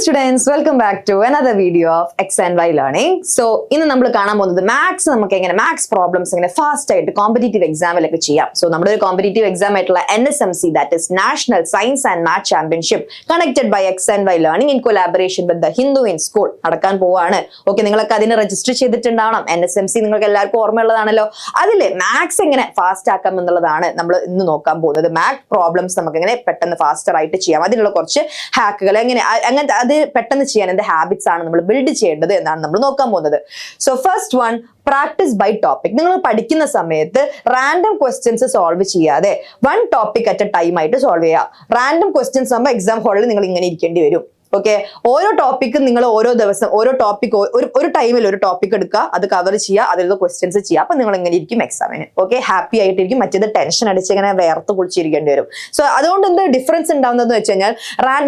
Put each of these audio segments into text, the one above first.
students, welcome back to another video of X and Y learning. So, ഇന്ന് നമ്മൾ കാണാൻ പോകുന്നത് മാത്സ് നമുക്ക് എങ്ങനെ മാത്സ് പ്രോബ്ലംസ് എങ്ങനെ ഫാസ്റ്റ് ആയിട്ട് കോമ്പറ്റീറ്റീവ് എക്സാമിലൊക്കെ ചെയ്യാം. സോ നമ്മുടെ ഒരു കോമ്പറ്റീറ്റീവ് എക്സാം ആയിട്ടുള്ള NSMC, that is National Science and Math Championship, connected by X and Y learning in collaboration with the Hindu in School നടക്കാൻ പോവാണ്. ഓക്കെ, നിങ്ങളൊക്കെ അതിന് രജിസ്റ്റർ ചെയ്തിട്ടുണ്ടാവണം. NSMC നിങ്ങൾക്ക് എല്ലാവർക്കും ഓർമ്മയുള്ളതാണല്ലോ. അതിൽ മാത്സ് എങ്ങനെ ഫാസ്റ്റ് ആക്കാം എന്നുള്ളതാണ് നമ്മൾ ഇന്ന് നോക്കാൻ പോകുന്നത്. മാത്സ് പ്രോബ്ലംസ് നമുക്ക് എങ്ങനെ പെട്ടെന്ന് ഫാസ്റ്റർ ആയിട്ട് ചെയ്യാം, അതിനുള്ള കുറച്ച് ഹാക്കുകൾ എങ്ങനെ അങ്ങനത്തെ അത് പെട്ടെന്ന് ചെയ്യാൻ എന്ത് ഹാബിറ്റ്സ് ആണ് നമ്മൾ ബിൽഡ് ചെയ്യേണ്ടത് എന്നാണ് നമ്മൾ നോക്കാൻ പോകുന്നത്. So first one, practice by topic. നിങ്ങൾ പഠിക്കുന്ന സമയത്ത് റാൻഡം ക്വസ്റ്റ്യൻസ് സോൾവ് ചെയ്യാതെ one topic at a time ആയിട്ട് സോൾവ് ചെയ്യാം. റാൻഡം ക്വസ്റ്റ്യൻസ് ആകുമ്പോൾ എക്സാം ഹാളിൽ നിങ്ങൾ ഇങ്ങനെ ഇരിക്കേണ്ടി വരും. ഓക്കെ, ഓരോ ടോപ്പിക്കും നിങ്ങൾ ഓരോ ദിവസം ഓരോ ടോപ്പിക് ഒരു ടൈമിൽ ഒരു ടോപ്പിക് എടുക്കുക, അത് കവർ ചെയ്യുക, അതിലുള്ള ക്വസ്റ്റ്യൻസ് ചെയ്യുക. അപ്പൊ നിങ്ങൾ എങ്ങനെ ഇരിക്കും എക്സാമിന്? ഓക്കെ, ഹാപ്പി ആയിട്ടിരിക്കും. മറ്റേത് ടെൻഷൻ അടിച്ച് ഇങ്ങനെ വേർത്ത് കുളിച്ചിരിക്കേണ്ടി വരും. സോ അതുകൊണ്ട് എന്ത് ഡിഫറൻസ് ഉണ്ടാവുന്നതെന്ന് വെച്ച് കഴിഞ്ഞാൽ,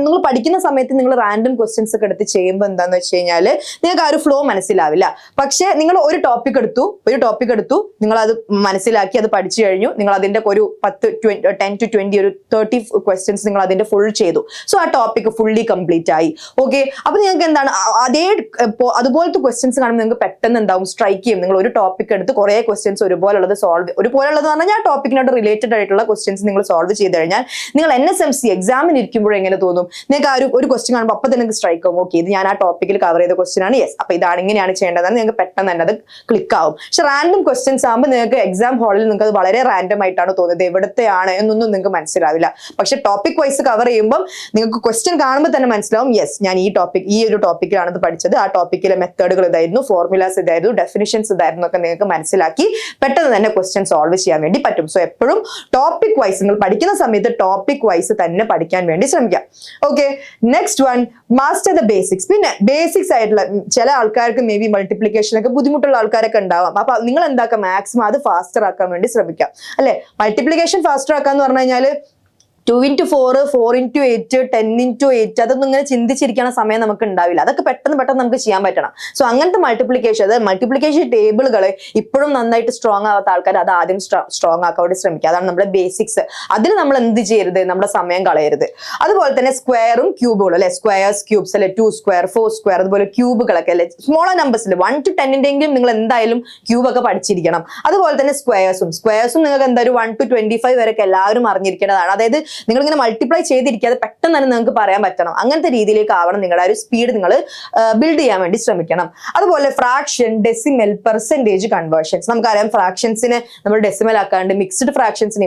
നിങ്ങൾ പഠിക്കുന്ന സമയത്ത് നിങ്ങൾ റാൻഡം ക്വസ്റ്റ്യൻസ് ഒക്കെ എടുത്ത് ചെയ്യുമ്പോൾ എന്താന്ന് വെച്ച് കഴിഞ്ഞാൽ നിങ്ങൾക്ക് ആ ഒരു ഫ്ലോ മനസ്സിലാവില്ല. പക്ഷെ നിങ്ങൾ ഒരു ടോപ്പിക് എടുത്തു നിങ്ങൾ അത് മനസ്സിലാക്കി അത് പഠിച്ചു കഴിഞ്ഞു, നിങ്ങൾ അതിന്റെ ഒരു 10 to 20 ഒരു 30 ക്വസ്റ്റ്യൻസ് നിങ്ങൾ അതിന്റെ ഫുൾ ചെയ്തു. സോ ആ ടോപ്പിക് ഫുള്ളി കംപ്ലീറ്റ് ആയി. ഓക്കെ, അപ്പൊ നിങ്ങൾക്ക് എന്താണ് അതുപോലത്തെ ക്വസ്റ്റ്യൻസ് കാണുമ്പോൾ നിങ്ങൾക്ക് പെട്ടെന്ന് എന്താവും സ്ട്രൈക്ക് ചെയ്യും. നിങ്ങൾ ഒരു ടോപ്പിക് എടുത്ത് കുറെ ക്വസ്റ്റ്യൻസ് ഒരുപോലുള്ളത് പറഞ്ഞാൽ ആ ടോപ്പിക്കിനോട് റിലേറ്റഡ് ആയിട്ടുള്ള ക്വസ്റ്റ്യൻസ് നിങ്ങൾ സോൾവ് ചെയ്ത് കഴിഞ്ഞാൽ നിങ്ങൾ NSMC എക്സാമിന് ഇരിക്കുമ്പോൾ എങ്ങനെ തോന്നും? നിങ്ങൾക്ക് ആ ഒരു ക്വസ്റ്റ്യൻ കാണുമ്പോൾ അപ്പൊ തന്നെ സ്ട്രൈക്ക് ആവും. ഓക്കെ, ഇത് ഞാൻ ആ ടോപ്പിക്കിൽ കവർ ചെയ്ത ക്വസ്റ്റ്യൻ ആണ്, യെസ്, അപ്പൊ ഇതാണ് ഇങ്ങനെയാണ് ചെയ്യേണ്ടതെന്ന് നിങ്ങൾക്ക് പെട്ടെന്ന് തന്നെ അത് ക്ലിക്ക് ആവും. പക്ഷെ റാൻഡം ക്വസ്റ്റ്യൻസ് ആകുമ്പോൾ നിങ്ങൾക്ക് എക്സാം ഹാളിൽ നിങ്ങൾക്ക് അത് വളരെ റാൻഡം ആയിട്ടാണ് തോന്നുന്നത്, എവിടത്തെയാണ് എന്നൊന്നും നിങ്ങൾക്ക് മനസ്സിലാവില്ല. പക്ഷെ ടോപ്പിക് വൈസ് കവർ ചെയ്യുമ്പോൾ നിങ്ങൾക്ക് ക്വസ്റ്റ്യൻ കാണുമ്പോൾ തന്നെ മനസ്സിലാവും, യെസ്, ഞാൻ ഈ ഒരു ടോപ്പിക്കിലാണ് ഇത് പഠിച്ചത്, ആ ടോപ്പിക്കിലെ മെത്തേഡുകൾ ഇതായിരുന്നു, ഫോർമുലാസ് ഇതായിരുന്നു, ഡെഫിനിഷൻസ് ഇതായിരുന്നു ഒക്കെ നിങ്ങൾക്ക് മനസ്സിലാക്കി പെട്ടെന്ന് തന്നെ ക്വസ്റ്റ്യൻ സോൾവ് ചെയ്യാൻ വേണ്ടി പറ്റും. സോ എപ്പോഴും ടോപ്പിക് വൈസ് നിങ്ങൾ പഠിക്കുന്ന സമയത്ത് ടോപ്പിക് വൈസ് തന്നെ പഠിക്കാൻ വേണ്ടി ശ്രമിക്കാം. Okay, next one, master the basics. പിന്നെ ബേസിക്സ് ആയിട്ടുള്ള ചില ആൾക്കാർക്ക് മേ ബി മൾട്ടിപ്ലിക്കേഷനൊക്കെ ബുദ്ധിമുട്ടുള്ള ആൾക്കാരൊക്കെ ഉണ്ടാവാം. അപ്പൊ നിങ്ങൾ എന്താക്കുക, മാക്സിമം അത് ഫാസ്റ്റർ ആക്കാൻ വേണ്ടി ശ്രമിക്കാം. അല്ലെ, മൾട്ടിപ്ലിക്കേഷൻ ഫാസ്റ്റർ ആക്കാന്ന് പറഞ്ഞു കഴിഞ്ഞാൽ 2 into 4, 4 into 8, 10 into 8 അതൊന്നും ഇങ്ങനെ ചിന്തിച്ചിരിക്കുന്ന സമയം നമുക്ക് ഉണ്ടാവില്ല. അതൊക്കെ പെട്ടെന്ന് നമുക്ക് ചെയ്യാൻ പറ്റണം. സോ അങ്ങനത്തെ മൾട്ടിപ്ലിക്കേഷൻ ടേബിളുകൾ ഇപ്പോഴും നന്നായിട്ട് സ്ട്രോങ് ആവാത്ത ആൾക്കാർ അത് ആദ്യം സ്ട്രോങ് ആക്കാൻ വേണ്ടി ശ്രമിക്കുക. അതാണ് നമ്മുടെ ബേസിക്സ്. അതിൽ നമ്മൾ എന്ത് ചെയ്യരുത്, നമ്മുടെ സമയം കളയരുത്. അതുപോലെ തന്നെ സ്ക്വയറും ക്യൂബുകളും അല്ലെ, സ്ക്വയർസ് ക്യൂബ്സ് അല്ലെ, 2 square 4 square അതുപോലെ ക്യൂബുകളൊക്കെ അല്ലെ, സ്മോളർ നമ്പേഴ്സിൽ 1 to 10 നിങ്ങൾ എന്തായാലും ക്യൂബ് ഒക്കെ പഠിച്ചിരിക്കണം. അതുപോലെ തന്നെ സ്ക്വയർസും നിങ്ങൾക്ക് എന്തായാലും 1 to 25 വരെയൊക്കെ എല്ലാവരും അറിഞ്ഞിരിക്കേണ്ടതാണ്. അതായത് നിങ്ങൾ ഇങ്ങനെ മൾട്ടിപ്ലൈ ചെയ്തിരിക്കാതെ പെട്ടെന്ന് തന്നെ നിങ്ങൾക്ക് പറയാൻ പറ്റണം. അങ്ങനത്തെ രീതിയിലേക്ക് ആവണം നിങ്ങളുടെ ഒരു സ്പീഡ് നിങ്ങൾ ബിൽഡ് ചെയ്യാൻ വേണ്ടി ശ്രമിക്കണം. അതുപോലെ ഫ്രാക്ഷൻ, ഡെസിമൽ, പെർസെന്റേജ് കൺവേർഷൻസ്. നമുക്കറിയാം ഫ്രാക്ഷൻസിന് നമ്മൾ ഡെസിമൽ ആക്കാണ്ട്, മിക്സ്ഡ് ഫ്രാക്ഷൻസിന്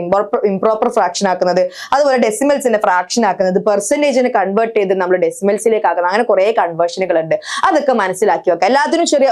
ഇംപ്രോപ്പർ ഫ്രാക്ഷൻ ആക്കുന്നത്, അതുപോലെ ഡെസിമൽസിനെ ഫ്രാക്ഷൻ ആക്കുന്നത്, പെർസെന്റേജിനെ കൺവേർട്ട് ചെയ്ത് നമ്മൾ ഡെസിമൽസിലേക്ക് ആക്കുന്നത്, അങ്ങനെ കുറെ കൺവേർഷനുകൾ ഉണ്ട്. അതൊക്കെ മനസ്സിലാക്കി വെക്കുക. എല്ലാത്തിനും ചെറിയ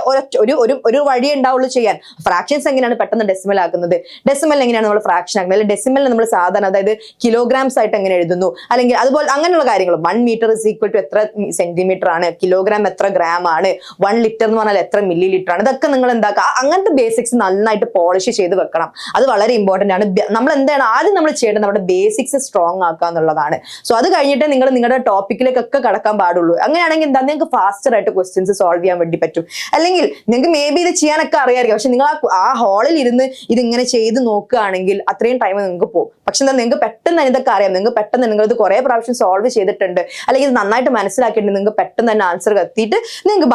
ഒരു വഴി ഉണ്ടാവുള്ളൂ ചെയ്യാൻ. ഫ്രാക്ഷൻസ് എങ്ങനെയാണ് പെട്ടെന്ന് ഡെസിമൽ ആക്കുന്നത്, ഡെസിമൽ എങ്ങനെയാണ് നമ്മൾ ഫ്രാക്ഷൻ ആക്കുന്നത്, അല്ലെങ്കിൽ ഡെസിമൽ നമ്മൾ സാധാരണ അതായത് കിലോഗ്രാംസ് ആയിട്ട് എങ്ങനെ എഴുതുന്നു, അല്ലെങ്കിൽ അതുപോലെ അങ്ങനെയുള്ള കാര്യങ്ങൾ. 1 meter is equal to എത്ര സെന്റിമീറ്റർ ആണ്, കിലോഗ്രാം എത്ര ഗ്രാം ആണ്, 1 liter എന്ന് പറഞ്ഞാൽ എത്ര മില്ലി ലിറ്റർ ആണ്, ഇതൊക്കെ നിങ്ങൾ എന്താക്കുക, അങ്ങനത്തെ ബേസിക്സ് നന്നായിട്ട് പോളിഷ് ചെയ്ത് വെക്കണം. അത് വളരെ ഇമ്പോർട്ടന്റ് ആണ്. നമ്മൾ എന്താണ് ആദ്യം നമ്മൾ ചെയ്യേണ്ടത്, നമ്മുടെ ബേസിക്സ് സ്ട്രോങ് ആക്കുക എന്നുള്ളതാണ്. സോ അത് കഴിഞ്ഞിട്ട് നിങ്ങൾ നിങ്ങളുടെ ടോപ്പിക്കിലേക്കൊക്കെ കടക്കാൻ പാടുള്ളൂ. അങ്ങനെയാണെങ്കിൽ എന്താ, നിങ്ങൾക്ക് ഫാസ്റ്റർ ആയിട്ട് ക്വസ്റ്റ്യൻസ് സോൾവ് ചെയ്യാൻ വേണ്ടി പറ്റും. അല്ലെങ്കിൽ നിങ്ങൾക്ക് മേ ബി ഇത് ചെയ്യാനൊക്കെ അറിയാമായിരിക്കും, പക്ഷെ നിങ്ങൾ ആ ഹാളിൽ ഇരുന്ന് ഇതിങ്ങനെ ചെയ്ത് നോക്കുകയാണെങ്കിൽ അത്രയും ടൈം നിങ്ങൾക്ക് പോകും. പക്ഷെ എന്താ, നിങ്ങൾക്ക് പെട്ടെന്ന് ഇതൊക്കെ അറിയാം, നിങ്ങൾക്ക് പെട്ടെന്ന് നിങ്ങൾ ഇത് കുറെ പ്രാവശ്യം സോൾവ് ചെയ്തിട്ടുണ്ട്, അല്ലെങ്കിൽ ഇത് നന്നായിട്ട് മനസ്സിലാക്കിയിട്ടുണ്ട്, നിങ്ങൾക്ക് പെട്ടെന്ന് തന്നെ ആൻസർ എത്തിയിട്ട് നിങ്ങൾക്ക്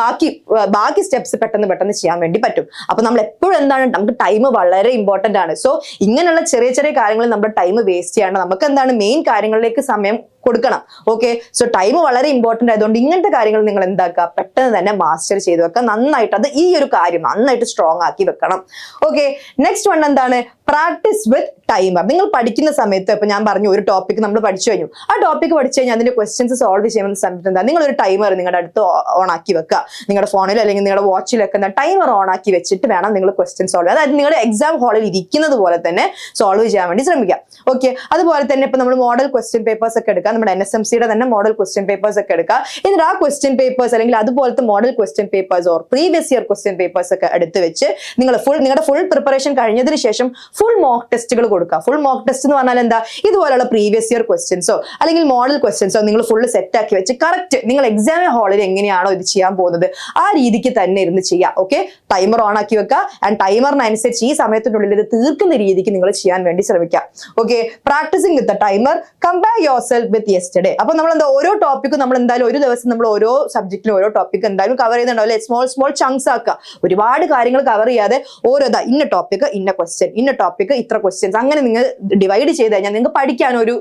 ബാക്കി സ്റ്റെപ്സ് പെട്ടെന്ന് ചെയ്യാൻ വേണ്ടി പറ്റും. അപ്പൊ നമ്മൾ എപ്പോഴും എന്താണ്, നമുക്ക് ടൈം വളരെ ഇമ്പോർട്ടന്റ് ആണ്. സോ ഇങ്ങനെയുള്ള ചെറിയ കാര്യങ്ങളിൽ നമ്മുടെ ടൈം വേസ്റ്റ് ചെയ്യാണ്ട് നമുക്ക് എന്താണ് മെയിൻ കാര്യങ്ങളിലേക്ക് സമയം കൊടുക്കണം. ഓക്കെ, സോ ടൈം വളരെ ഇമ്പോർട്ടന്റ് ആയതുകൊണ്ട് ഇങ്ങനത്തെ കാര്യങ്ങൾ നിങ്ങൾ എന്താക്കുക, പെട്ടെന്ന് തന്നെ മാസ്റ്റർ ചെയ്ത് വെക്കുക. നന്നായിട്ട് അത് ഈ ഒരു കാര്യം നന്നായിട്ട് സ്ട്രോങ് ആക്കി വെക്കണം. ഓക്കെ, നെക്സ്റ്റ് വൺ എന്താണ്, പ്രാക്ടീസ് വിത്ത് ടൈമർ. നിങ്ങൾ പഠിക്കുന്ന സമയത്ത് ഇപ്പൊ ഞാൻ പറഞ്ഞു ഒരു ടോപ്പിക് നമ്മൾ പഠിച്ചു കഴിഞ്ഞു, ആ ടോപ്പിക് പഠിച്ചു കഴിഞ്ഞാൽ അതിന്റെ ക്വസ്റ്റ്യൻസ് സോൾവ് ചെയ്യുന്ന സമയത്ത് എന്താ, നിങ്ങൾ ഒരു ടൈമർ നിങ്ങളുടെ അടുത്ത് ഓൺ ആക്കി വെക്കുക. നിങ്ങളുടെ ഫോണിലോ അല്ലെങ്കിൽ നിങ്ങളുടെ വാച്ചിലൊക്കെ എന്താ ടൈമർ ഓൺ ആക്കി വെച്ചിട്ട് വേണം നിങ്ങൾ ക്വസ്റ്റ്യൻ സോൾവ് ചെയ്യാൻ. അതായത് നിങ്ങളുടെ എക്സാം ഹാളിൽ ഇരിക്കുന്നത് പോലെ തന്നെ സോൾവ് ചെയ്യാൻ വേണ്ടി ശ്രമിക്കാം. ഓക്കെ, അതുപോലെ തന്നെ ഇപ്പൊ നമ്മൾ മോഡൽ ക്വസ്റ്റ്യൻ പേപ്പേഴ്സ് ഒക്കെ എടുക്കുക, നമ്മുടെ NSMCയുടെ തന്നെ മോഡൽ ക്വസ്റ്റ്യൻ പേപ്പേഴ്സ് ഒക്കെ എടുക്കുക. എന്നിട്ട് ആ ക്വസ്റ്റ്യൻ പേപ്പേഴ്സ് അല്ലെങ്കിൽ അതുപോലത്തെ model question papers or previous year question papers ഒക്കെ എടുത്ത് വെച്ച് നിങ്ങളുടെ ഫുൾ പ്രിപ്പറേഷൻ കഴിഞ്ഞതിന് ശേഷം ഫുൾ മോക്ക് ടെസ്റ്റുകൾ കൊടുക്കുക. ഫുൾ മോക്ക് ടെസ്റ്റ് എന്ന് പറഞ്ഞാൽ എന്താ, ഇതുപോലുള്ള പ്രീവിയസ് ഇയർ ക്വസ്റ്റ്യൻസോ അല്ലെങ്കിൽ മോഡൽ ക്വസ്റ്റ്യൻസോ നിങ്ങൾ ഫുൾ സെറ്റ് ആക്കി വെച്ച് കറക്റ്റ് നിങ്ങൾ എക്സാം ഹാളിൽ എങ്ങനെയാണോ ഇത് ചെയ്യാൻ പോകുന്നത് ആ രീതിക്ക് തന്നെ ഇരുന്ന് ചെയ്യുക. ഓക്കെ, ടൈമർ ഓൺ ആക്കി വെക്കുക. ആൻഡ് ടൈമറിനനുസരിച്ച് ഈ സമയത്തിനുള്ളിൽ ഇത് തീർക്കുന്ന രീതിക്ക് നിങ്ങൾ ചെയ്യാൻ വേണ്ടി ശ്രമിക്കുക. Okay, practising with timer, compare your self with yesterday. അപ്പൊ നമ്മൾ എന്താ ഓരോ ടോപ്പിക്കും നമ്മൾ എന്തായാലും ഒരു ദിവസം നമ്മൾ ഓരോ സബ്ജക്റ്റിലും ഓരോ ടോപ്പിക് എന്തായാലും കവർ ചെയ്യുന്നുണ്ടാവും അല്ലെ? സ്മോൾ ചങ്ക്സ് ആക്കുക, ഒരുപാട് കാര്യങ്ങൾ കവർ ചെയ്യാതെ ഓരോ ഇന്ന ടോപ്പിക് ഇന്ന ക്വസ്റ്റ്യൻ, ഇന്ന ടോപ്പിക് ഇത്ര ക്വസ്റ്റ്യൻസ്, അങ്ങനെ നിങ്ങൾ ഡിവൈഡ് ചെയ്ത് കഴിഞ്ഞാൽ നിങ്ങൾക്ക് പഠിക്കാൻ ഒരു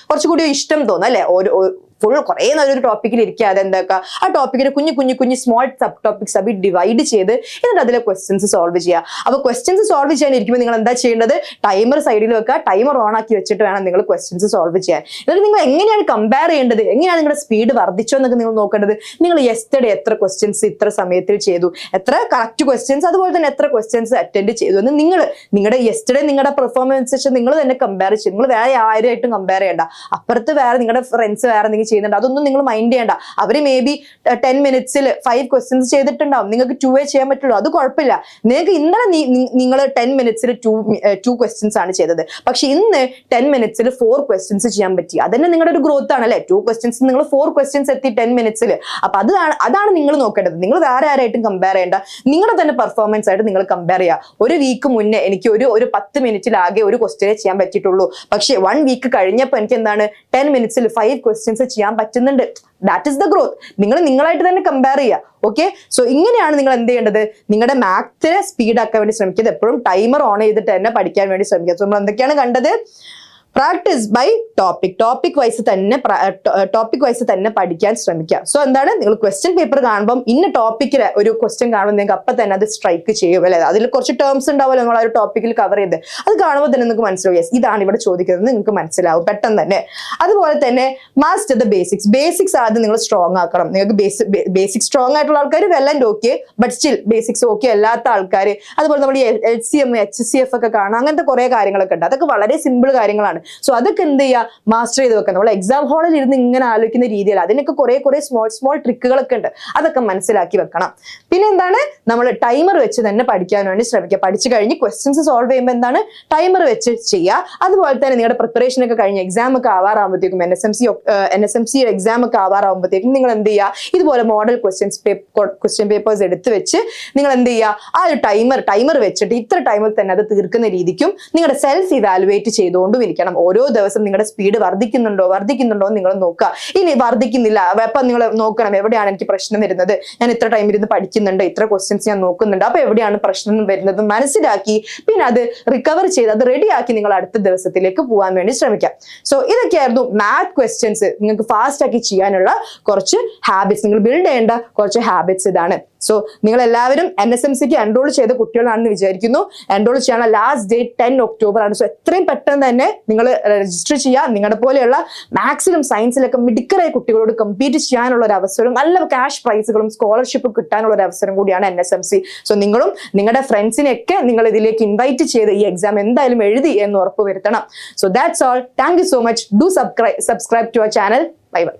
കുറച്ചുകൂടി ഇഷ്ടം തോന്നും അല്ലെ? ഫുൾ കുറേ നല്ലൊരു ടോപ്പിക്കിൽ ഇരിക്കാതെ എന്താക്കുക, ആ ടോപ്പിക്കിന് കുഞ്ഞു സ്മോൾ സബ് ടോപ്പിക്സ് ആയി ഡിവൈഡ് ചെയ്ത് എന്നിട്ട് അതിലെ ക്വസ്റ്റ്യൻസ് സോൾവ് ചെയ്യുക. അപ്പൊ ക്വസ്റ്റ്യൻസ് സോൾവ് ചെയ്യാനിരിക്കുമ്പോൾ നിങ്ങൾ എന്താ ചെയ്യേണ്ടത്? ടൈമർ സൈഡിൽ വെക്കുക, ടൈമർ ഓൺ ആക്കി വെച്ചിട്ട് വേണം നിങ്ങൾ ക്വസ്റ്റ്യൻസ് സോൾവ് ചെയ്യാൻ. എന്നിട്ട് നിങ്ങൾ എങ്ങനെയാണ് കമ്പയർ ചെയ്യേണ്ടത്, എങ്ങനെയാണ് നിങ്ങളുടെ സ്പീഡ് വർദ്ധിച്ചോ എന്നൊക്കെ നിങ്ങൾ നോക്കേണ്ടത്. നിങ്ങൾ യെസ്റ്റർഡേ എത്ര ക്വസ്റ്റ്യൻസ് ഇത്ര സമയത്തിൽ ചെയ്തു, എത്ര കറക്റ്റ് ക്വസ്റ്റ്യൻസ്, അതുപോലെ തന്നെ എത്ര ക്വസ്റ്റ്യൻസ് അറ്റൻഡ് ചെയ്തു എന്ന് നിങ്ങളുടെ യെസ്റ്റർഡേ നിങ്ങളുടെ പെർഫോമൻസ് വെച്ച് നിങ്ങൾ തന്നെ കമ്പയർ ചെയ്യും. നിങ്ങൾ വേറെ ആരുമായിട്ടും കമ്പയർ ചെയ്യേണ്ട. അപ്പുറത്ത് വേറെ നിങ്ങളുടെ ഫ്രണ്ട്സ് വേറെ എന്തെങ്കിലും ചെയ്യുന്നുണ്ട്, അതൊന്നും നിങ്ങൾ മൈൻഡ് ചെയ്യേണ്ട. അവര് മേ ബി 10 മിനിറ്റ്സിൽ 5 ക്വസ്റ്റ്യൻസ് ചെയ്തിട്ടുണ്ടാവും, നിങ്ങൾക്ക് 2 ചെയ്യാൻ പറ്റുള്ളൂ, അത് കുഴപ്പമില്ല. നിങ്ങൾക്ക് ഇന്നലെ നിങ്ങൾ 10 മിനിറ്റ്സിൽ 2 ക്വസ്റ്റ്യൻസ് ആണ് ചെയ്തത്, പക്ഷെ ഇന്ന് 10 മിനിറ്റ്സിൽ 4 ക്വസ്റ്റ്യൻസ് ചെയ്യാൻ പറ്റി. അതന്നെ നിങ്ങളുടെ ഒരു ഗ്രോത്ത് ആണ് അല്ലെ? 2 ക്വസ്റ്റ്യൻസ് നിങ്ങൾ 4 ക്വസ്റ്റ്യൻസ് എത്തി 10 മിനിറ്റ്സിൽ. അപ്പൊ അതാണ് നിങ്ങൾ നോക്കേണ്ടത്. നിങ്ങൾ വേറെ ആരായിട്ടും കമ്പയർ ചെയ്യേണ്ട, നിങ്ങളുടെ തന്നെ പെർഫോമൻസ് ആയിട്ട് നിങ്ങൾ കമ്പയർ ചെയ്യുക. ഒരു വീക്ക് മുന്നേ എനിക്ക് ഒരു 10 മിനിറ്റിൽ ആകെ ഒരു ക്വസ്റ്റ്യനെ ചെയ്യാൻ പറ്റിയിട്ടുള്ളൂ, പക്ഷെ 1 വീക്ക് കഴിഞ്ഞപ്പോൾ എനിക്ക് എന്താണ് 10 മിനിറ്റ്സിൽ 5 ക്വസ്റ്റ്യൻസ് ചെയ്യാൻ പറ്റുന്നുണ്ട്. That is the growth. നിങ്ങളായിട്ട് തന്നെ കമ്പയർ ചെയ്യുക. ഓക്കെ, സോ ഇങ്ങനെയാണ് നിങ്ങൾ എന്ത് ചെയ്യേണ്ടത്? നിങ്ങളുടെ മാത്സിനെ സ്പീഡ് ആക്കാൻ വേണ്ടി ശ്രമിക്കുന്നത്. എപ്പോഴും ടൈമർ ഓൺ ചെയ്തിട്ട് തന്നെ പഠിക്കാൻ വേണ്ടി ശ്രമിക്കുക. സോ നമ്മൾ എന്തൊക്കെയാണ് കണ്ടത്? പ്രാക്ടീസ് ബൈ ടോപ്പിക് വൈസ് തന്നെ പഠിക്കാൻ ശ്രമിക്കുക. സോ എന്താണ്, നിങ്ങൾ ക്വസ്റ്റ്യൻ പേപ്പർ കാണുമ്പോൾ ഇന്ന ടോപ്പിക്കിൽ ഒരു ക്വസ്റ്റ്യൻ കാണുമ്പോൾ നിങ്ങൾക്ക് അപ്പം തന്നെ അത് സ്ട്രൈക്ക് ചെയ്യും അല്ലെ? അതിൽ കുറച്ച് ടേംസ് ഉണ്ടാവുമല്ലോ നിങ്ങൾ ആ ഒരു ടോപ്പിക്കിൽ കവർ ചെയ്ത്, അത് കാണുമ്പോൾ തന്നെ നിങ്ങൾക്ക് മനസ്സിലാവും യെസ് ഇതാണ് ഇവിടെ ചോദിക്കുന്നത്, നിങ്ങൾക്ക് മനസ്സിലാവും പെട്ടെന്ന് തന്നെ. അതുപോലെ തന്നെ മാസ്റ്റർ ദ ബേസിക്സ് ആദ്യം നിങ്ങൾ സ്ട്രോങ് ആക്കണം. നിങ്ങൾക്ക് ബേസിക് സ്ട്രോങ് ആയിട്ടുള്ള ആൾക്കാർ well and okay, but still basics okay അല്ലാത്ത ആൾക്കാർ, അതുപോലെ നമ്മൾ LCM HCF ഒക്കെ കാണാം, അങ്ങനത്തെ കുറെ കാര്യങ്ങളൊക്കെ ഉണ്ട്. അതൊക്കെ വളരെ സിമ്പിൾ കാര്യങ്ങളാണ്. സോ അതൊക്കെ എന്ത് ചെയ്യുക, മാസ്റ്റർ ചെയ്ത് വെക്കാം. നമ്മൾ എക്സാം ഹാളിൽ ഇരുന്ന് ഇങ്ങനെ ആലോചിക്കുന്ന രീതിയിൽ അതിനൊക്കെ കുറെ സ്മോൾ ട്രിക്കുകളൊക്കെ ഉണ്ട്, അതൊക്കെ മനസ്സിലാക്കി വെക്കണം. പിന്നെ എന്താണ്, നമ്മൾ ടൈമർ വെച്ച് തന്നെ പഠിക്കാൻ വേണ്ടി ശ്രമിക്കുക. പഠിച്ചു കഴിഞ്ഞ് ക്വസ്റ്റ്യൻസ് സോൾവ് ചെയ്യുമ്പോൾ എന്താണ് ടൈമർ വെച്ച് ചെയ്യുക. അതുപോലെ തന്നെ നിങ്ങളുടെ പ്രിപ്പറേഷൻ ഒക്കെ കഴിഞ്ഞ് എക്സാം ഒക്കെ ആവാറാകുമ്പോഴത്തേക്കും NSMC എക്സാം ഒക്കെ ആവാറാകുമ്പോഴത്തേക്കും നിങ്ങൾ എന്ത് ചെയ്യുക, ഇതുപോലെ മോഡൽ ക്വസ്റ്റ്യൻ പേപ്പേഴ്സ് എടുത്ത് വെച്ച് നിങ്ങൾ എന്ത് ചെയ്യുക, ആ ഒരു ടൈമർ വെച്ചിട്ട് ഇത്ര ടൈമിൽ തന്നെ അത് തീർക്കുന്ന രീതിക്കും നിങ്ങളുടെ സെൽഫ് ഇവാലുവേറ്റ് ചെയ്തുകൊണ്ടും ഇരിക്കണം. ഓരോ ദിവസം നിങ്ങളുടെ സ്പീഡ് വർദ്ധിക്കുന്നുണ്ടോ എന്ന് നിങ്ങൾ നോക്കുക. ഇനി വർദ്ധിക്കുന്നില്ല, അപ്പൊ നിങ്ങൾ നോക്കണം എവിടെയാണ് എനിക്ക് പ്രശ്നം വരുന്നത്. ഞാൻ ഇത്ര ടൈം ഇരുന്ന് പഠിക്കുന്നുണ്ട്, ഇത്ര ക്വസ്റ്റ്യൻസ് ഞാൻ നോക്കുന്നുണ്ട്, അപ്പൊ എവിടെയാണ് പ്രശ്നം വരുന്നത് മനസ്സിലാക്കി പിന്നെ അത് റിക്കവർ ചെയ്ത് അത് റെഡിയാക്കി നിങ്ങൾ അടുത്ത ദിവസത്തിലേക്ക് പോകാൻ വേണ്ടി ശ്രമിക്കാം. സോ ഇതൊക്കെയായിരുന്നു മാത്ത് ക്വസ്റ്റ്യൻസ് നിങ്ങൾക്ക് ഫാസ്റ്റ് ആക്കി ചെയ്യാനുള്ള കുറച്ച് ഹാബിറ്റ്സ്, നിങ്ങൾ ബിൽഡ് ചെയ്യേണ്ട കുറച്ച് ഹാബിറ്റ്സ് ഇതാണ്. സോ നിങ്ങൾ എല്ലാവരും NSMCക്ക് എൻറോൾ ചെയ്ത കുട്ടികളാണെന്ന് വിചാരിക്കുന്നു. എൻറോൾ ചെയ്യാനുള്ള ലാസ്റ്റ് ഡേറ്റ് 10 ഒക്ടോബർ ആണ്. സോ എത്രയും പെട്ടെന്ന് തന്നെ നിങ്ങൾ രജിസ്റ്റർ ചെയ്യുക. നിങ്ങളുടെ പോലെയുള്ള മാത്സിലും സയൻസിലൊക്കെ മിടുക്കരായ കുട്ടികളോട് കമ്പീറ്റ് ചെയ്യാനുള്ള ഒരു അവസരവും നല്ല ക്യാഷ് പ്രൈസുകളും സ്കോളർഷിപ്പും കിട്ടാനുള്ള ഒരു അവസരം കൂടിയാണ് NSMC. സോ നിങ്ങളും നിങ്ങളുടെ ഫ്രണ്ട്സിനെയൊക്കെ നിങ്ങൾ ഇതിലേക്ക് ഇൻവൈറ്റ് ചെയ്ത് ഈ എക്സാം എന്തായാലും എഴുതി എന്ന് ഉറപ്പ് വരുത്തണം. So that's all. Thank you so much. Do subscribe to our channel. Bye by.